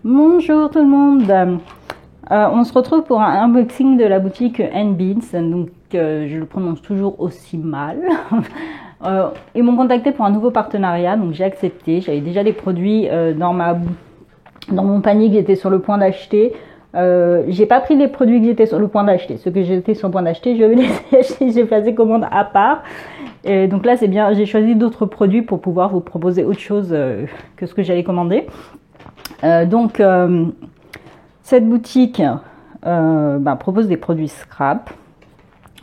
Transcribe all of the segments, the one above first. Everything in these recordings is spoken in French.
Bonjour tout le monde. On se retrouve pour un unboxing de la boutique N-Beads. Donc je le prononce toujours aussi mal. Ils m'ont contacté pour un nouveau partenariat, donc j'ai accepté. J'avais déjà des produits dans mon panier que j'étais sur le point d'acheter. J'ai pas pris les produits que j'étais sur le point d'acheter. Ceux que j'étais sur le point d'acheter, je vais les acheter. J'ai passé commande à part. Et donc là, c'est bien. J'ai choisi d'autres produits pour pouvoir vous proposer autre chose que ce que j'allais commander. Cette boutique propose des produits scrap,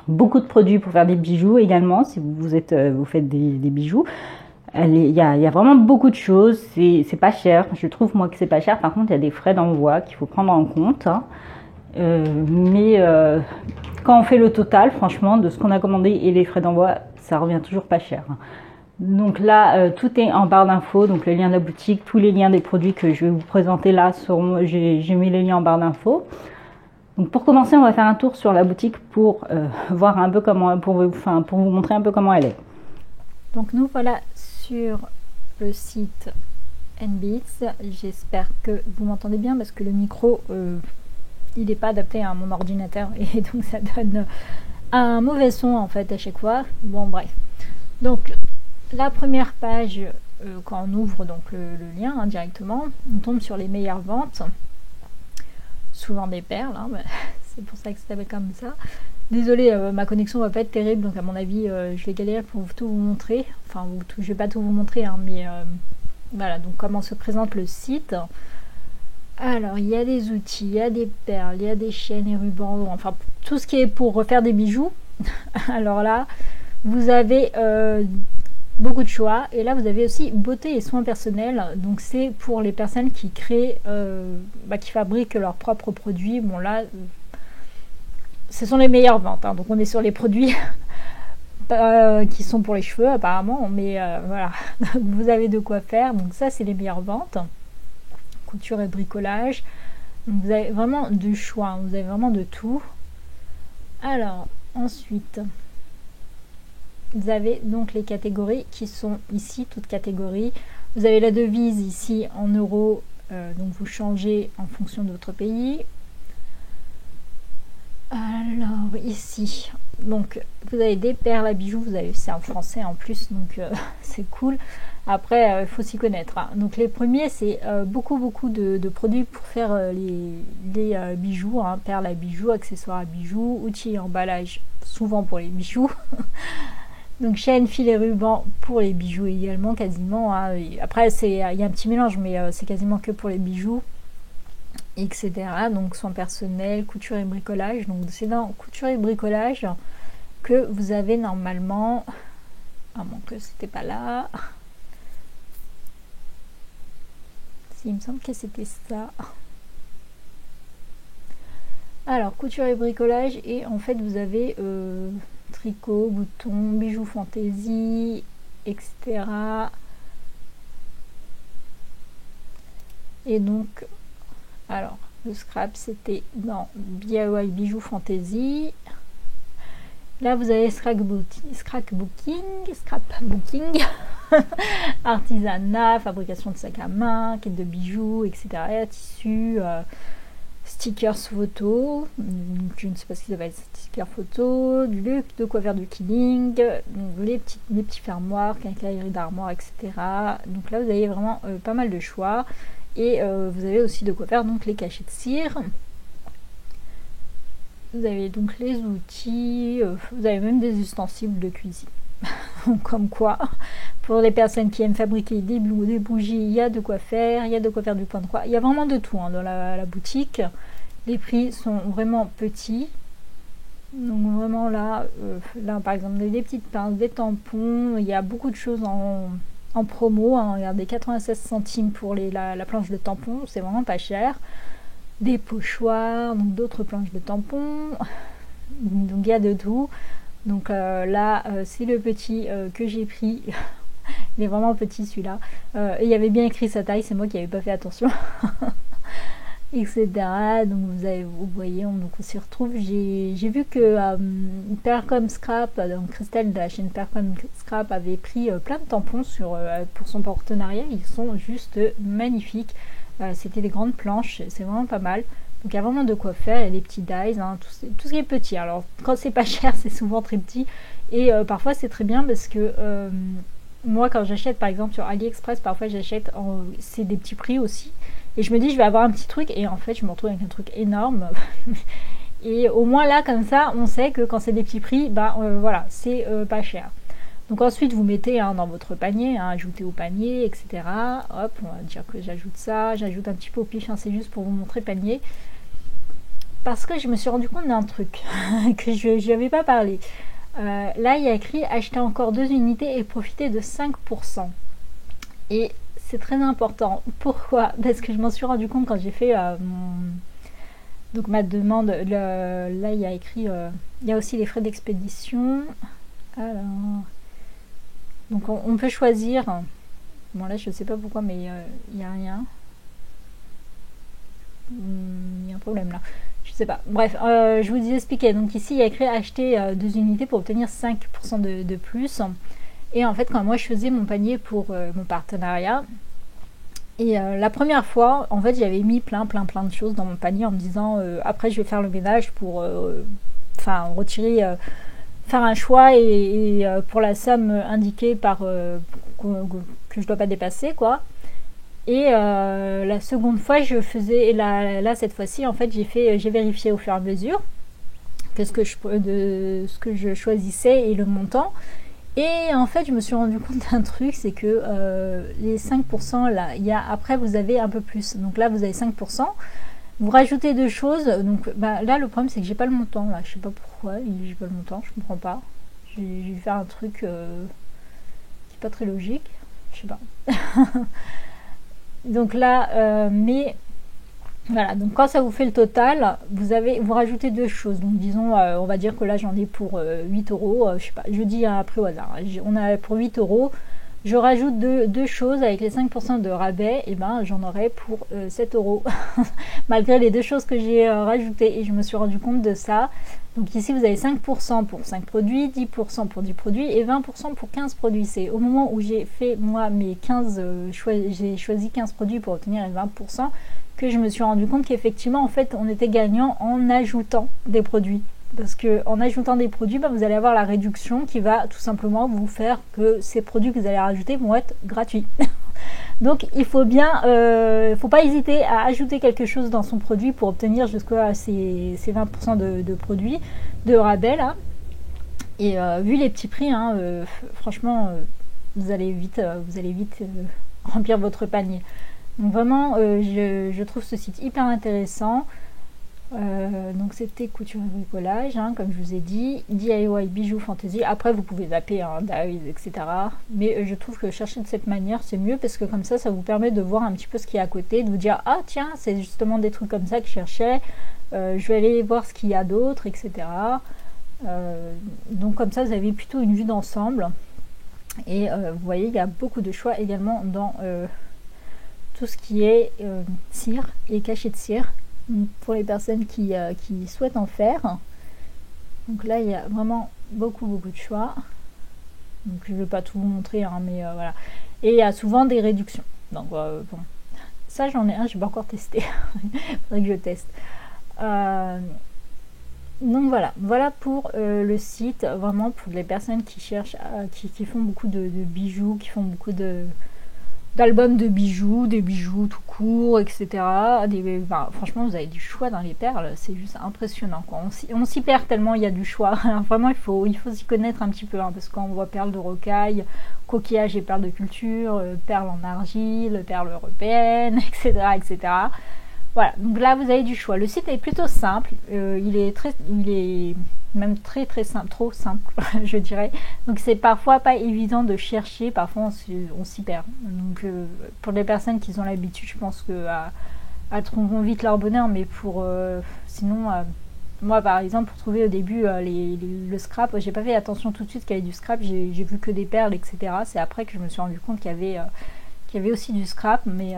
beaucoup de produits pour faire des bijoux également, si vous faites des bijoux. Il y a vraiment beaucoup de choses, c'est pas cher, je trouve moi que c'est pas cher. Par contre, il y a des frais d'envoi qu'il faut prendre en compte, hein. Quand on fait le total, franchement, de ce qu'on a commandé et les frais d'envoi, ça revient toujours pas cher. Donc là, tout est en barre d'infos, donc le lien de la boutique, tous les liens des produits que je vais vous présenter là seront, j'ai mis les liens en barre d'infos. Donc pour commencer, on va faire un tour sur la boutique pour voir un peu comment, pour vous montrer un peu comment elle est. Donc nous voilà sur le site N-Beads. J'espère que vous m'entendez bien parce que le micro, il n'est pas adapté à mon ordinateur et donc ça donne un mauvais son en fait à chaque fois. Bon bref. Donc la première page, quand on ouvre donc le lien directement, on tombe sur les meilleures ventes. Souvent des perles, hein, c'est pour ça que ça s'appelle comme ça. Désolée, ma connexion va pas être terrible, donc à mon avis, je vais galérer pour tout vous montrer. Enfin, je vais pas tout vous montrer, hein, mais voilà, donc comment se présente le site. Alors, il y a des outils, il y a des perles, il y a des chaînes et rubans, enfin, tout ce qui est pour refaire des bijoux. Alors là, vous avez beaucoup de choix, et là vous avez aussi beauté et soins personnels, donc c'est pour les personnes qui créent qui fabriquent leurs propres produits. Bon là ce sont les meilleures ventes, hein. Donc on est sur les produits qui sont pour les cheveux apparemment, mais voilà. Vous avez de quoi faire, donc ça c'est les meilleures ventes. Couture et bricolage, donc vous avez vraiment du choix, hein. Vous avez vraiment de tout. Alors ensuite vous avez donc les catégories qui sont ici, toutes catégories. Vous avez la devise ici en euros, donc vous changez en fonction de votre pays. Alors ici, donc vous avez des perles à bijoux, c'est en français en plus, donc c'est cool. Après, il faut s'y connaître, hein. Donc les premiers, c'est beaucoup de produits pour faire les bijoux, hein, perles à bijoux, accessoires à bijoux, outils et emballage, souvent pour les bijoux. Donc chaîne, fil et ruban pour les bijoux également, quasiment, hein. Après il y a un petit mélange, mais c'est quasiment que pour les bijoux, etc. Donc soins personnels, couture et bricolage. Donc c'est dans couture et bricolage que vous avez normalement, à moins que c'était pas là, si, il me semble que c'était ça. Alors couture et bricolage, et en fait vous avez tricot, boutons, bijoux fantaisie, etc. Et donc, alors, le scrap, c'était dans DIY bijoux fantaisie. Là, vous avez scrapbooking, artisanat, fabrication de sacs à main, quête de bijoux, etc. Tissus, stickers photo, je ne sais pas ce qu'ils appellent, stickers photo, de quoi faire du killing, les petits fermoirs, quincaillerie d'armoire, etc. Donc là vous avez vraiment pas mal de choix, et vous avez aussi de quoi faire donc les cachets de cire. Vous avez donc les outils, vous avez même des ustensiles de cuisine. Comme quoi, pour les personnes qui aiment fabriquer des bougies, il y a de quoi faire, il y a de quoi faire du point de croix, il y a vraiment de tout, hein, dans la boutique. Les prix sont vraiment petits, donc vraiment là par exemple des petites pinces, des tampons, il y a beaucoup de choses en promo, hein. Regardez, 96 centimes pour la planche de tampons, c'est vraiment pas cher. Des pochoirs, donc d'autres planches de tampons, donc il y a de tout. Donc là, c'est le petit que j'ai pris. Il est vraiment petit celui-là. Et il y avait bien écrit sa taille, c'est moi qui n'avais pas fait attention. Etc. Donc vous voyez, donc on s'y retrouve. J'ai vu que Percom Scrap, donc Christelle de la chaîne Percom Scrap, avait pris plein de tampons pour son partenariat. Ils sont juste magnifiques. C'était des grandes planches, c'est vraiment pas mal. Donc il y a vraiment de quoi faire, il y a des petits dies, hein, tout ce qui est petit. Alors quand c'est pas cher, c'est souvent très petit. Et parfois c'est très bien parce que moi quand j'achète par exemple sur AliExpress, parfois j'achète, c'est des petits prix aussi. Et je me dis je vais avoir un petit truc et en fait je me retrouve avec un truc énorme. Et au moins là comme ça on sait que quand c'est des petits prix, voilà, c'est pas cher. Donc ensuite vous mettez dans votre panier, ajoutez au panier, etc. Hop, on va dire que j'ajoute ça, j'ajoute un petit peu au pif, c'est juste pour vous montrer panier. Parce que je me suis rendu compte d'un truc que je n'avais pas parlé. Là il y a écrit acheter encore 2 unités et profiter de 5%. Et c'est très important. Pourquoi? Parce que je m'en suis rendu compte quand j'ai fait donc ma demande. Là il y a écrit, il y a aussi les frais d'expédition. Alors... Donc on peut choisir. Bon là je sais pas pourquoi mais il n'y a rien. Il y a un problème là. Je sais pas. Bref, je vous expliquais. Donc ici il y a écrit acheter 2 unités pour obtenir 5% de plus. Et en fait quand moi je faisais mon panier pour mon partenariat. Et la première fois, en fait j'avais mis plein de choses dans mon panier en me disant après je vais faire le ménage pour retirer... faire un choix et pour la somme indiquée par que je dois pas dépasser quoi. Et la seconde fois je faisais là cette fois-ci en fait j'ai vérifié au fur et à mesure de ce que je choisissais et le montant. Et en fait je me suis rendu compte d'un truc, c'est que les 5% là, après vous avez un peu plus. Donc là vous avez 5%. Vous rajoutez 2 choses, donc là le problème c'est que j'ai pas le montant, là je sais pas pourquoi, j'ai pas le montant, je comprends pas. J'ai dû faire un truc qui est pas très logique, je sais pas. Donc là, mais voilà, donc quand ça vous fait le total, vous rajoutez 2 choses. Donc disons, on va dire que là j'en ai pour 8 euros, je sais pas, je dis après au hasard, on a pour 8 euros. Je rajoute 2 choses avec les 5% de rabais, et j'en aurai pour 7 euros. Malgré les 2 choses que j'ai rajoutées. Et je me suis rendu compte de ça. Donc ici, vous avez 5% pour 5 produits, 10% pour 10 produits et 20% pour 15 produits. C'est au moment où j'ai fait, moi, mes 15, j'ai choisi 15 produits pour obtenir les 20%, que je me suis rendu compte qu'effectivement, en fait, on était gagnant en ajoutant des produits. Parce qu'en ajoutant des produits, vous allez avoir la réduction qui va tout simplement vous faire que ces produits que vous allez rajouter vont être gratuits. Donc il faut faut pas hésiter à ajouter quelque chose dans son produit pour obtenir jusqu'à ces 20% de produits de rabais là. Et vu les petits prix, franchement, vous allez vite remplir votre panier. Donc vraiment, je trouve ce site hyper intéressant. Donc c'était couture et bricolage, comme je vous ai dit, DIY bijoux fantasy. Après vous pouvez zapper dies, etc. Mais je trouve que chercher de cette manière c'est mieux parce que comme ça vous permet de voir un petit peu ce qu'il y a à côté, de vous dire ah tiens c'est justement des trucs comme ça que je cherchais, je vais aller voir ce qu'il y a d'autre, etc. Donc comme ça vous avez plutôt une vue d'ensemble et vous voyez il y a beaucoup de choix également dans tout ce qui est cire et cachet de cire. Pour les personnes qui souhaitent en faire. Donc là il y a vraiment beaucoup de choix. Donc je ne vais pas tout vous montrer mais voilà. Et il y a souvent des réductions. Donc bon, ça j'en ai un, je n'ai pas encore testé. Il faudrait que je teste. Donc voilà pour le site, vraiment pour les personnes qui cherchent, qui font beaucoup de bijoux, qui font beaucoup d'albums de bijoux, des bijoux tout court, etc. Franchement, vous avez du choix dans les perles, c'est juste impressionnant, quoi. On s'y perd tellement il y a du choix. Alors, vraiment, il faut s'y connaître un petit peu, parce qu'on voit perles de rocaille, coquillages et perles de culture, perles en argile, perles européennes, etc., etc. Voilà, donc là, vous avez du choix. Le site est plutôt simple, il est même très simple, trop simple je dirais, donc c'est parfois pas évident de chercher, parfois on s'y perd, donc pour les personnes qui ont l'habitude je pense que elles trouveront vite leur bonheur, mais sinon moi par exemple pour trouver au début le scrap, j'ai pas fait attention tout de suite qu'il y avait du scrap, j'ai vu que des perles, etc. C'est après que je me suis rendu compte qu'il y avait aussi du scrap, mais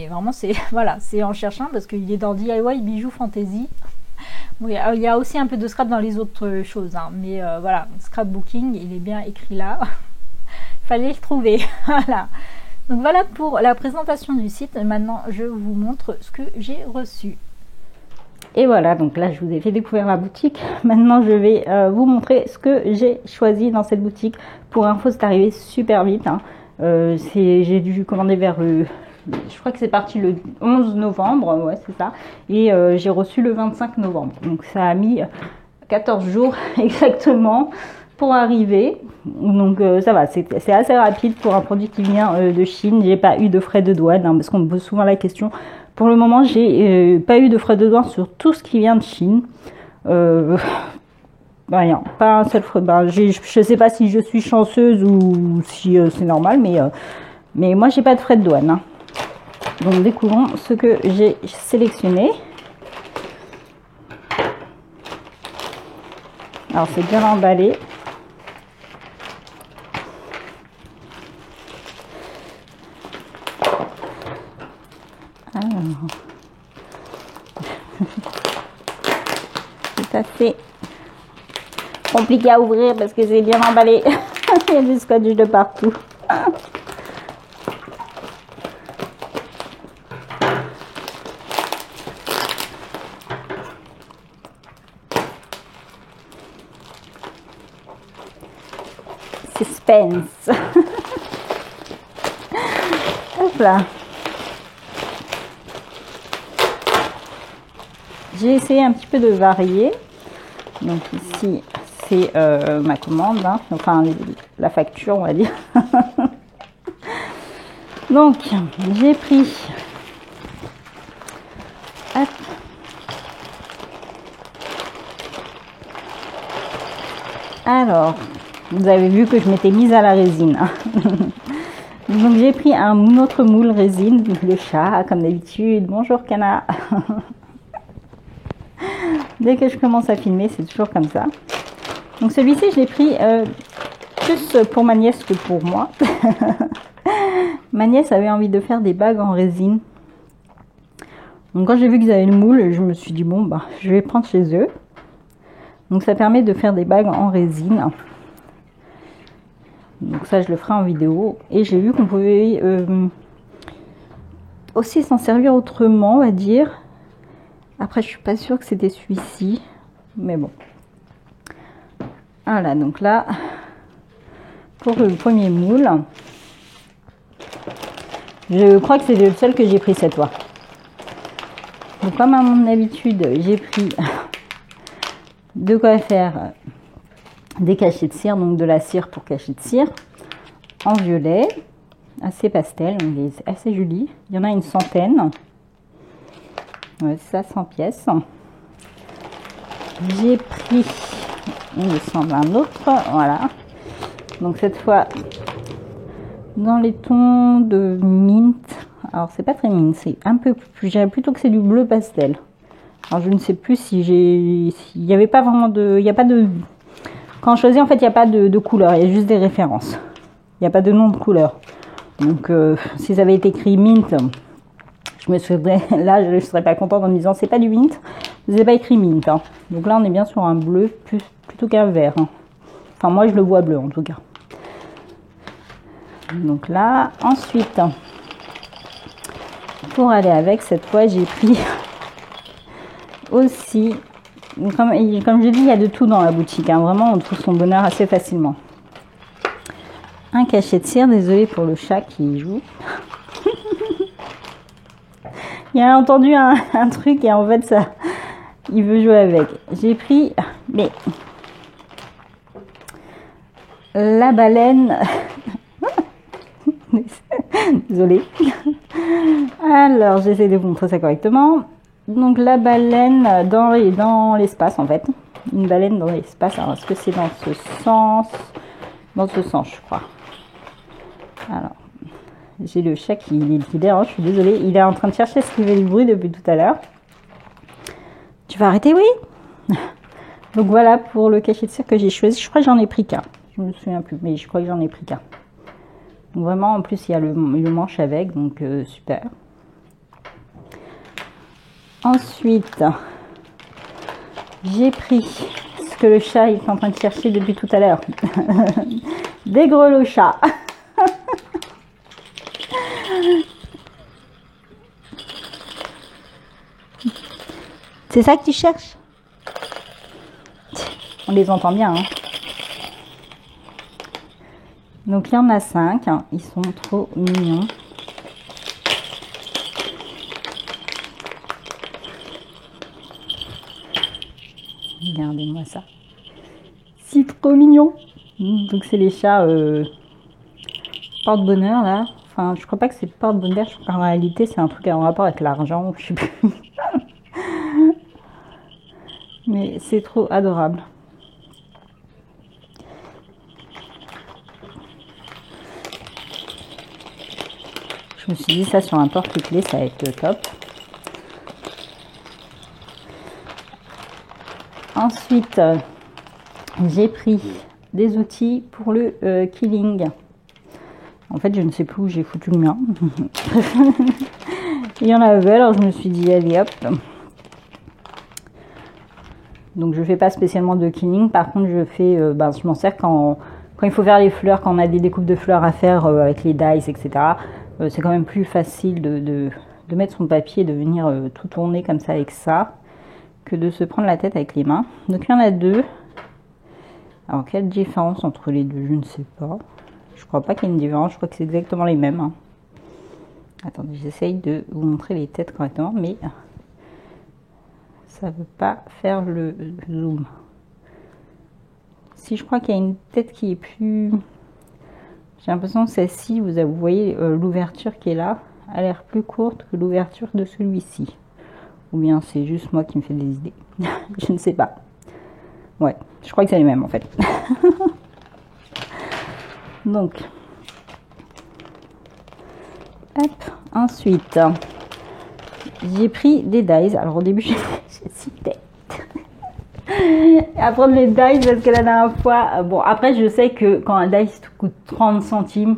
vraiment c'est voilà, c'est en cherchant, parce qu'il est dans DIY bijoux fantasy. Oui, il y a aussi un peu de scrap dans les autres choses, mais voilà, scrapbooking, il est bien écrit là. Fallait le trouver. Voilà. Donc voilà pour la présentation du site. Maintenant, je vous montre ce que j'ai reçu. Et voilà, donc là, je vous ai fait découvrir la boutique. Maintenant, je vais vous montrer ce que j'ai choisi dans cette boutique. Pour info, c'est arrivé super vite. Hein. J'ai dû commander vers je crois que c'est parti le 11 novembre, ouais, c'est ça. Et j'ai reçu le 25 novembre. Donc, ça a mis 14 jours exactement pour arriver. Donc, ça va, c'est assez rapide pour un produit qui vient de Chine. J'ai pas eu de frais de douane, hein, parce qu'on me pose souvent la question. Pour le moment, j'ai pas eu de frais de douane sur tout ce qui vient de Chine. Rien, pas un seul frais. Je sais pas si je suis chanceuse ou si c'est normal, mais moi, j'ai pas de frais de douane. Hein. Donc, découvrons ce que j'ai sélectionné. Alors, c'est bien emballé. Alors, c'est assez compliqué à ouvrir parce que c'est bien emballé. Il y a du scotch de partout. Suspense. Hop là. J'ai essayé un petit peu de varier. Donc ici, c'est ma commande, hein. Enfin la facture, on va dire. Donc, j'ai pris... Hop. Alors, vous avez vu que je m'étais mise à la résine. Hein. Donc, j'ai pris un autre moule résine, le chat, comme d'habitude. Bonjour, Cana. Dès que je commence à filmer, c'est toujours comme ça. Donc celui-ci, je l'ai pris plus pour ma nièce que pour moi. Ma nièce avait envie de faire des bagues en résine. Donc quand j'ai vu qu'ils avaient le moule, je me suis dit, bon, bah, je vais prendre chez eux. Donc ça permet de faire des bagues en résine. Donc ça, je le ferai en vidéo. Et j'ai vu qu'on pouvait aussi s'en servir autrement, on va dire. Après, je suis pas sûre que c'était celui-ci, mais bon. Voilà, donc là, pour le premier moule, je crois que c'est le seul que j'ai pris cette fois. Donc, comme à mon habitude, j'ai pris de quoi faire des cachets de cire, donc de la cire pour cachets de cire, en violet, assez pastel, donc c'est assez joli. Il y en a une centaine. Ouais, ça, 100 pièces. J'ai pris, il me semble, un autre. Voilà. Donc, cette fois, dans les tons de mint. Alors, c'est pas très mint, c'est un peu plus. Je dirais plutôt que c'est du bleu pastel. Alors, je ne sais plus si il n'y avait pas vraiment de. Il n'y a pas de. Quand je choisis, en fait, il n'y a pas de couleur. Il y a juste des références. Il n'y a pas de nom de couleur. Donc, si ça avait été écrit mint. Je me serais, là, je ne serais pas contente en me disant c'est pas du mint, vous n'avez pas écrit mint. Hein. Donc là, on est bien sur un bleu plutôt qu'un vert. Hein. Enfin, moi, je le vois bleu en tout cas. Donc là, ensuite, pour aller avec, cette fois, j'ai pris aussi, comme je dis, il y a de tout dans la boutique. Hein. Vraiment, on trouve son bonheur assez facilement. Un cachet de cire, désolé pour le chat qui joue. Il a entendu un truc et en fait ça, il veut jouer avec. J'ai pris la baleine. Désolée. Alors j'essaie de vous montrer ça correctement. Donc la baleine dans l'espace en fait. Une baleine dans l'espace. Alors est-ce que c'est dans ce sens? Dans ce sens, je crois. Alors. J'ai le chat qui dérange, je suis désolée. Il est en train de chercher ce qui fait du bruit depuis tout à l'heure. Tu vas arrêter, oui? Donc voilà pour le cachet de cire que j'ai choisi. Je crois que j'en ai pris qu'un. Je me souviens plus, mais je crois que j'en ai pris qu'un. Donc vraiment, en plus, il y a le manche avec, donc super. Ensuite, j'ai pris ce que le chat est en train de chercher depuis tout à l'heure. Des grelots chats. C'est ça que tu cherches? On les entend bien, hein. Donc il y en a 5, hein. Ils sont trop mignons. Regardez-moi ça. C'est trop mignon. Donc c'est les chats porte-bonheur là. Enfin, je crois pas que c'est porte-bonheur, je crois qu'en réalité c'est un truc en rapport avec l'argent, je sais plus. Mais c'est trop adorable. Je me suis dit ça sur un porte-clés, ça va être top. Ensuite, j'ai pris des outils pour le killing. En fait, je ne sais plus où j'ai foutu le mien. Il y en avait, alors je me suis dit, allez hop. Donc, je fais pas spécialement de killing. Par contre, je fais, je m'en sers quand il faut faire les fleurs, quand on a des découpes de fleurs à faire avec les dice, etc. C'est quand même plus facile de mettre son papier et de venir tout tourner comme ça avec ça, que de se prendre la tête avec les mains. Donc, il y en a 2. Alors, quelle différence entre les deux? Je ne sais pas. Je crois pas qu'il y ait une différence, je crois que c'est exactement les mêmes. Hein. Attendez, j'essaye de vous montrer les têtes correctement, mais ça ne veut pas faire le zoom. Si, je crois qu'il y a une tête qui est plus... J'ai l'impression que celle-ci, vous voyez l'ouverture qui est là, a l'air plus courte que l'ouverture de celui-ci. Ou bien c'est juste moi qui me fais des idées. Je ne sais pas. Ouais, je crois que c'est les mêmes en fait. Donc, hop, ensuite, j'ai pris des dies. Alors au début, j'ai 6 têtes. À prendre les dice parce que la dernière fois, bon après je sais que quand un dice coûte 30 centimes,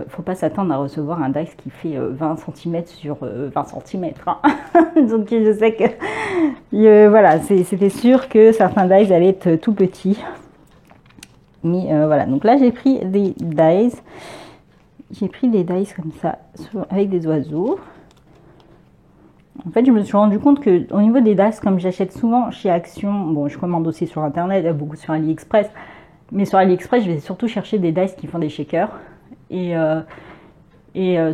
faut pas s'attendre à recevoir un dice qui fait 20 cm sur 20 cm. Hein. Donc je sais que voilà, c'était sûr que certains dice allaient être tout petits. Mais voilà, donc là j'ai pris des dice. J'ai pris des dice comme ça, avec des oiseaux. En fait, je me suis rendu compte que au niveau des dice, comme j'achète souvent chez Action, bon, je commande aussi sur Internet, beaucoup sur AliExpress, mais sur AliExpress, je vais surtout chercher des dice qui font des shakers. Et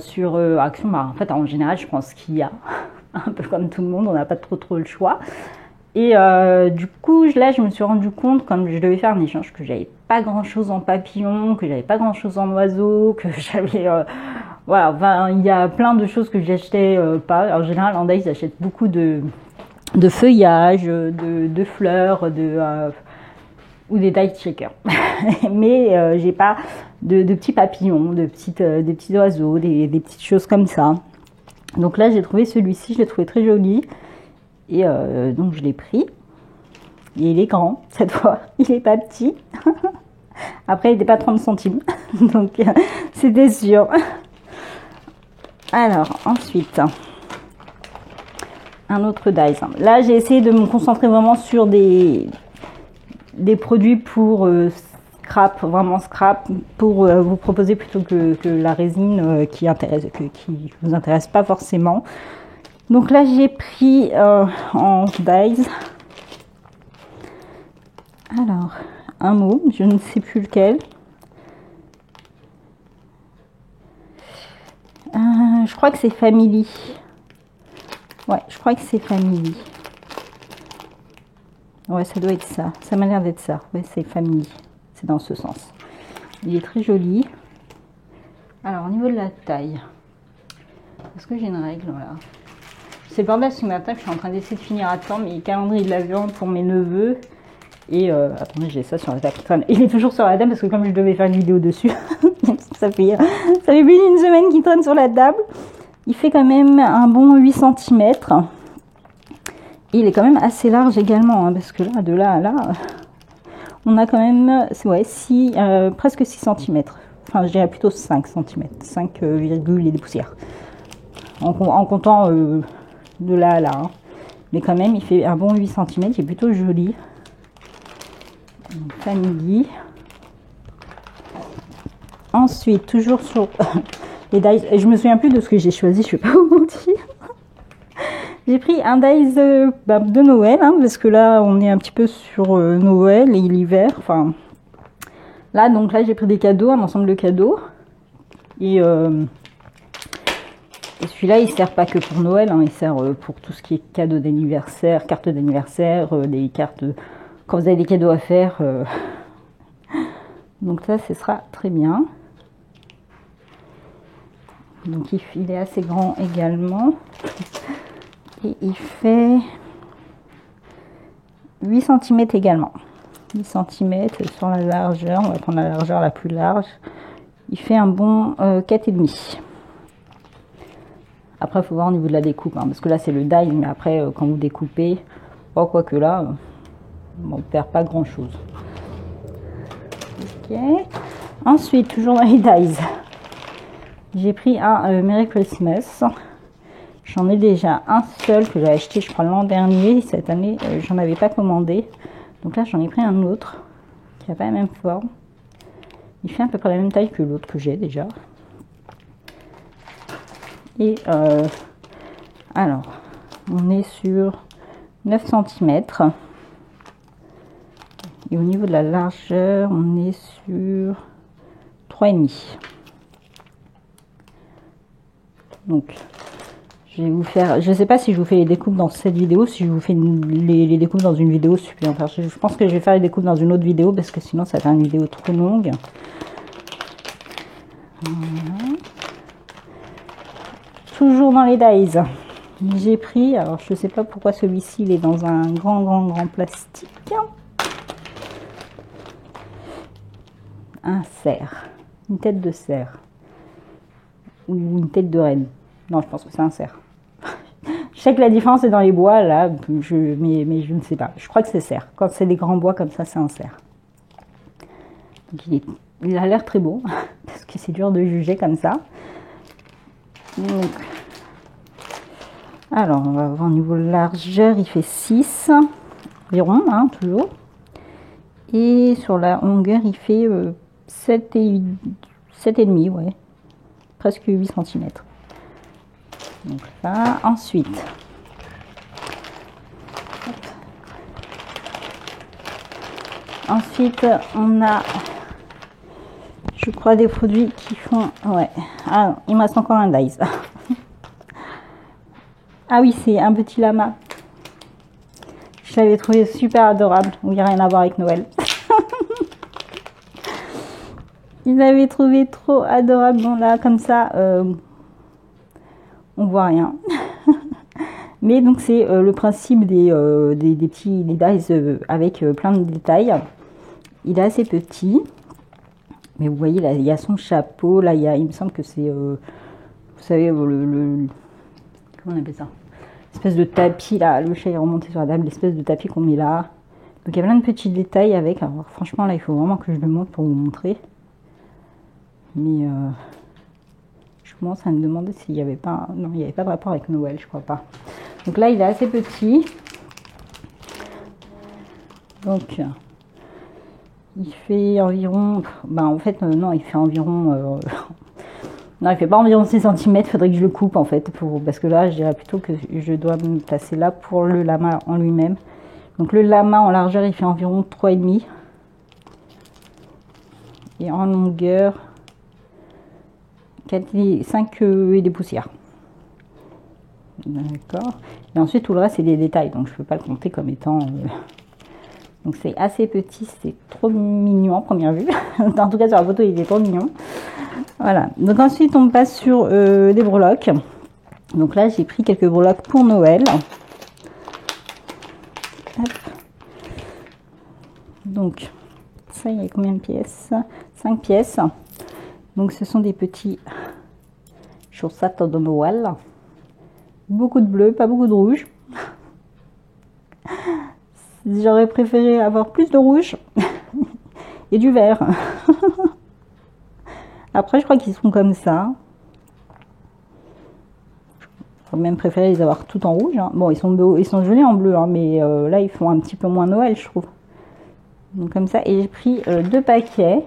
sur Action, en fait, en général, je pense qu'il y a, un peu comme tout le monde, on n'a pas trop le choix. Et du coup, là, je me suis rendu compte, comme je devais faire un échange, que j'avais pas grand-chose en papillon, que j'avais pas grand-chose en oiseau, que j'avais... voilà, enfin, il y a plein de choses que j'achetais pas. En général, en dice, j'achète beaucoup de feuillage, de fleurs, ou des dice shakers. Mais j'ai pas de petits papillons, des petits oiseaux, des petites choses comme ça. Donc là, j'ai trouvé celui-ci, je l'ai trouvé très joli. Et donc, je l'ai pris. Et il est grand, cette fois. Il est pas petit. Après, il n'était pas 30 centimes. Donc, c'était sûr. Alors, ensuite, un autre dice. Là, j'ai essayé de me concentrer vraiment sur des produits pour scrap, vraiment scrap, pour vous proposer plutôt que la résine qui vous intéresse pas forcément. Donc là, j'ai pris en dice. Alors, un mot, je ne sais plus lequel. Je crois que c'est Family. Ouais, je crois que c'est Family. Ouais, ça doit être ça. Ça m'a l'air d'être ça. Ouais, c'est Family. C'est dans ce sens. Il est très joli. Alors, au niveau de la taille, est-ce que j'ai une règle là? C'est le bordel ce matin, je suis en train d'essayer de finir à temps mes calendriers de l'Avent pour mes neveux. Et attendez, j'ai ça sur la table. Il est toujours sur la table parce que comme je devais faire une vidéo dessus, ça fait plus d'une semaine qu'il traîne sur la table. Il fait quand même un bon 8 cm. Et il est quand même assez large également, hein, parce que là, de là à là, on a quand même ouais, presque 6 cm. Enfin, je dirais plutôt 5 cm. 5, et des poussières. En comptant de là à là. Hein. Mais quand même, il fait un bon 8 cm. Il est plutôt joli. Family. Ensuite, toujours sur les dice. Et je me souviens plus de ce que j'ai choisi, je vais pas vous mentir. J'ai pris un dies de Noël, hein, parce que là on est un petit peu sur Noël et l'hiver. Enfin, là donc là j'ai pris des cadeaux, un ensemble de cadeaux. Et celui-là il sert pas que pour Noël, hein, il sert pour tout ce qui est cadeaux d'anniversaire, cartes d'anniversaire, des cartes quand vous avez des cadeaux à faire. Donc ça ce sera très bien. Donc il est assez grand également. Et il fait 8 cm également. 8 cm sur la largeur. On va prendre la largeur la plus large. Il fait un bon 4,5. Après, il faut voir au niveau de la découpe. Hein, parce que là, c'est le die. Mais après, quand vous découpez, oh, quoique là, on ne perd pas grand-chose. Ok. Ensuite, toujours dans les dies. J'ai pris un Merry Christmas. J'en ai déjà un seul que j'ai acheté, je crois, l'an dernier. Cette année, j'en avais pas commandé. Donc là, j'en ai pris un autre qui n'a pas la même forme. Il fait à peu près la même taille que l'autre que j'ai déjà. Et alors, on est sur 9 cm. Et au niveau de la largeur, on est sur 3,5. Donc, je vais vous faire, je sais pas si je vous fais les découpes dans cette vidéo, si je vous fais les découpes dans une vidéo supplémentaire. Je pense que je vais faire les découpes dans une autre vidéo parce que sinon ça va faire une vidéo trop longue. Voilà. Toujours dans les dies, j'ai pris, alors je sais pas pourquoi celui-ci il est dans un grand plastique. Un cerf, une tête de cerf ou une tête de reine. Non, je pense que c'est un cerf. Je sais que la différence est dans les bois, là, mais je ne sais pas. Je crois que c'est cerf. Quand c'est des grands bois comme ça, c'est un cerf. Donc, il a l'air très beau, parce que c'est dur de juger comme ça. Donc, alors, on va voir au niveau largeur, il fait 6 environ, hein, toujours. Et sur la longueur, il fait 7,5, ouais. Presque 8 cm. Donc là, ensuite, on a, je crois, des produits qui font, ouais, ah, il me reste encore un dies. Ah oui, c'est un petit lama. Je l'avais trouvé super adorable. Il n'y a rien à voir avec Noël. Ils l'avaient trouvé trop adorable. Bon là, comme ça, on voit rien. Mais donc c'est le principe des petits dies avec plein de détails. Il est assez petit. Mais vous voyez là, il y a son chapeau. Là, il me semble que c'est, vous savez, comment on appelle ça? Espèce de tapis là. Le chat est remonté sur la table. L'espèce de tapis qu'on met là. Donc il y a plein de petits détails avec. Alors franchement là, il faut vraiment que je le montre pour vous montrer. Mais je commence à me demander s'il n'y avait pas... Non, il n'y avait pas de rapport avec Noël, je crois pas. Donc là, il est assez petit. Donc, il fait environ... Ben, en fait, non, il fait environ... non, il fait pas environ 6 cm. Il faudrait que je le coupe, en fait. Parce que là, je dirais plutôt que je dois me placer là pour le lama en lui-même. Donc, le lama en largeur, il fait environ 3,5. Et en longueur... 5 et des poussières. D'accord. Et ensuite, tout le reste, c'est des détails. Donc, je ne peux pas le compter comme étant... Donc, c'est assez petit. C'est trop mignon à première vue. En tout cas, sur la photo, il est trop mignon. Voilà. Donc, ensuite, on passe sur des breloques. Donc là, j'ai pris quelques breloques pour Noël. Hop. Donc, ça, il y a combien de pièces? 5 pièces. Donc ce sont des petits chaussettes de Noël. Beaucoup de bleu, pas beaucoup de rouge. J'aurais préféré avoir plus de rouge et du vert. Après, je crois qu'ils seront comme ça. J'aurais même préféré les avoir tout en rouge. Hein. Bon, ils sont jolis en bleu, hein, mais là, ils font un petit peu moins Noël, je trouve. Donc comme ça. Et j'ai pris 2 paquets.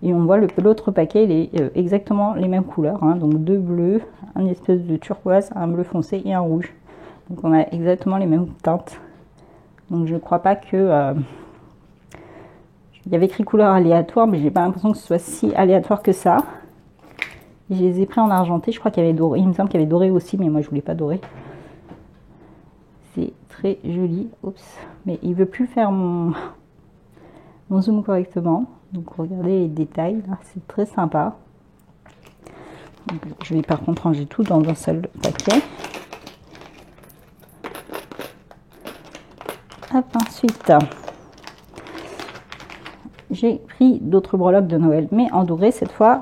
Et on voit l'autre paquet, il est exactement les mêmes couleurs. Hein, donc 2 bleus, un espèce de turquoise, un bleu foncé et un rouge. Donc on a exactement les mêmes teintes. Donc je crois pas que... il y avait écrit couleur aléatoire, mais j'ai pas l'impression que ce soit si aléatoire que ça. Et je les ai pris en argenté. Je crois qu'il y avait doré. Il me semble qu'il y avait doré aussi, mais moi je voulais pas doré. C'est très joli. Oups. Mais il veut plus faire mon zoom correctement. Donc regardez les détails. C'est très sympa. Donc, je vais par contre ranger tout dans un seul paquet. Hop, ensuite, j'ai pris d'autres breloques de Noël, mais en doré cette fois.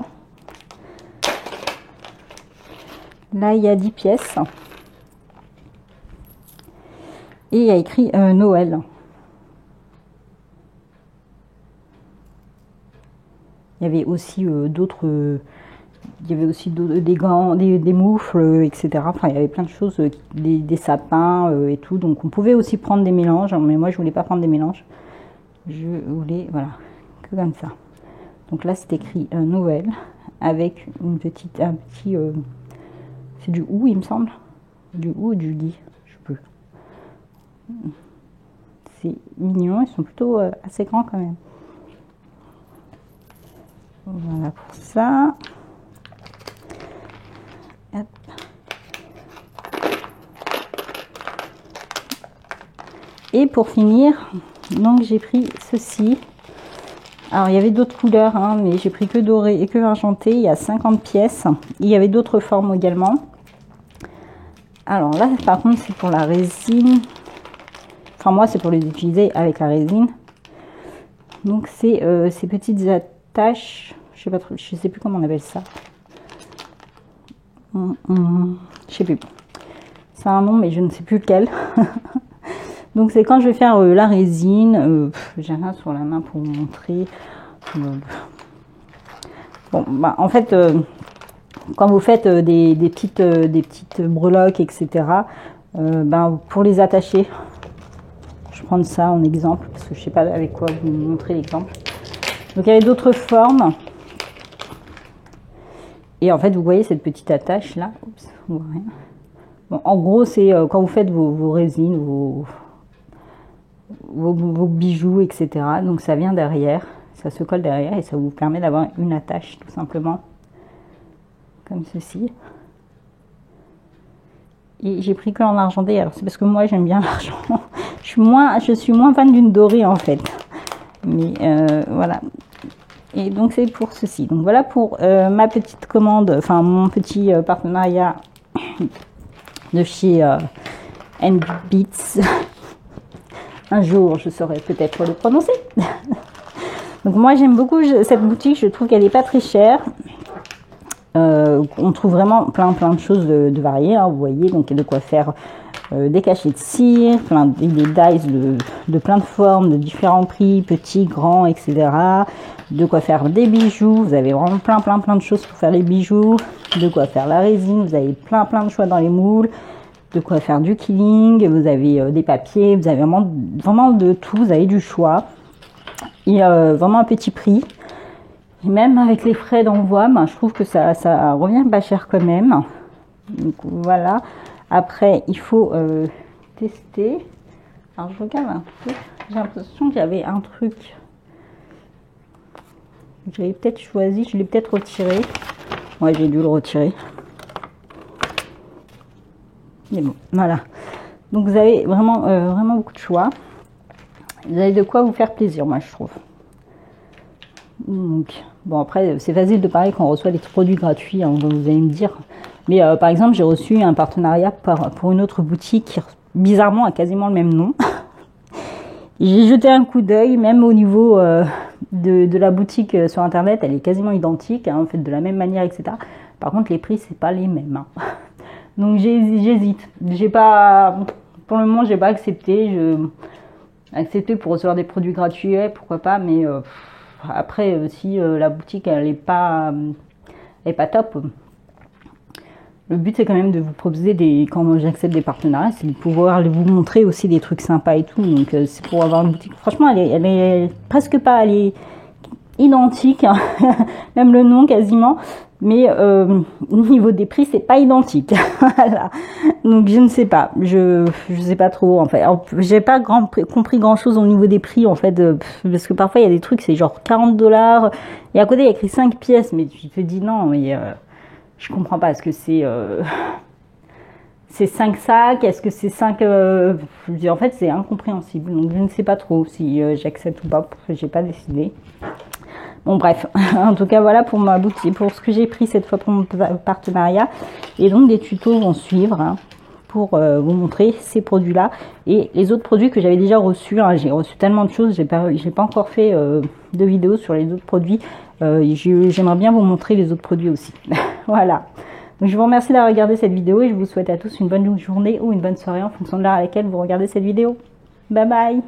Là, il y a 10 pièces. Et il y a écrit Noël. Il y avait aussi d'autres... il y avait aussi des gants, des moufles, etc. Enfin, il y avait plein de choses, des sapins et tout. Donc, on pouvait aussi prendre des mélanges. Mais moi, je voulais pas prendre des mélanges. Je voulais, voilà, que comme ça. Donc là, c'est écrit Noël avec un petit... c'est du hou, il me semble. Du hou ou du gui, je sais plus. C'est mignon. Ils sont plutôt assez grands quand même. Voilà pour ça. Hop. Et pour finir, donc j'ai pris ceci. Alors il y avait d'autres couleurs, hein, mais j'ai pris que doré et que argenté. Il y a 50 pièces. Il y avait d'autres formes également. Alors là, par contre, c'est pour la résine. Enfin moi, c'est pour les utiliser avec la résine. Donc c'est ces petites attaches. Je sais plus comment on appelle ça. Je sais plus. C'est un nom, mais je ne sais plus lequel. Donc c'est quand je vais faire la résine. J'ai rien sur la main pour vous montrer. Bon, bah en fait, quand vous faites des petites breloques, etc. Ben pour les attacher, je vais prendre ça en exemple parce que je sais pas avec quoi vous montrer l'exemple. Donc il y avait d'autres formes. Et en fait, vous voyez cette petite attache là. Oups, on voit rien. Bon, en gros, c'est quand vous faites vos résines, vos bijoux, etc. Donc ça vient derrière, ça se colle derrière et ça vous permet d'avoir une attache tout simplement. Comme ceci. Et j'ai pris que en argenté. Alors c'est parce que moi j'aime bien l'argent. Je suis moins fan d'une dorée en fait. Mais voilà. Et donc c'est pour ceci. Donc voilà pour ma petite commande, enfin mon petit partenariat de chez NBeats. Un jour je saurai peut-être le prononcer. Donc moi j'aime beaucoup cette boutique, je trouve qu'elle est pas très chère. On trouve vraiment plein de choses de variées, hein, vous voyez, donc il y a de quoi faire des cachets de cire, des dies de plein de formes, de différents prix, petits, grands, etc. De quoi faire des bijoux, vous avez vraiment plein de choses pour faire les bijoux, de quoi faire la résine, vous avez plein de choix dans les moules, de quoi faire du quilling, vous avez des papiers, vous avez vraiment de tout, vous avez du choix. Et vraiment un petit prix. Et même avec les frais d'envoi, ben, je trouve que ça revient pas cher quand même. Donc voilà. Après, il faut tester. Alors je regarde un peu. J'ai l'impression qu'il y avait un truc. J'avais peut-être choisi, je l'ai peut-être retiré. Ouais, j'ai dû le retirer. Mais bon, voilà. Donc vous avez vraiment beaucoup de choix. Vous avez de quoi vous faire plaisir, moi je trouve. Donc, bon après, c'est facile de parler quand on reçoit des produits gratuits, hein, vous allez me dire. Mais par exemple, j'ai reçu un partenariat pour une autre boutique qui, bizarrement, a quasiment le même nom. J'ai jeté un coup d'œil, même au niveau de la boutique sur Internet, elle est quasiment identique, hein, faite de la même manière, etc. Par contre, les prix, c'est pas les mêmes. Hein. Donc, j'hésite. Pour le moment, j'ai pas accepté. Accepté pour recevoir des produits gratuits, pourquoi pas, mais après, si la boutique, elle est pas top. Le but, c'est quand même de vous proposer quand j'accepte des partenariats, c'est de pouvoir vous montrer aussi des trucs sympas et tout. Donc, c'est pour avoir une boutique. Franchement, elle est presque pas, identique, hein, même le nom quasiment, mais au niveau des prix c'est pas identique. Voilà. Donc je ne sais pas, je sais pas trop en fait. J'ai pas compris grand chose au niveau des prix en fait, parce que parfois il y a des trucs c'est genre 40 $ et à côté il y a écrit 5 pièces, mais tu te dis non, mais je comprends pas, est-ce que c'est 5 sacs, est-ce que c'est 5 en fait c'est incompréhensible, donc je ne sais pas trop si j'accepte ou pas, parce que j'ai pas décidé. Bon bref, en tout cas voilà pour ma boutique, pour ce que j'ai pris cette fois pour mon partenariat. Et donc des tutos vont suivre hein, pour vous montrer ces produits-là et les autres produits que j'avais déjà reçus. Hein. J'ai reçu tellement de choses, j'ai pas encore fait de vidéo sur les autres produits. J'aimerais bien vous montrer les autres produits aussi. Voilà. Donc je vous remercie d'avoir regardé cette vidéo et je vous souhaite à tous une bonne journée ou une bonne soirée en fonction de l'heure à laquelle vous regardez cette vidéo. Bye bye.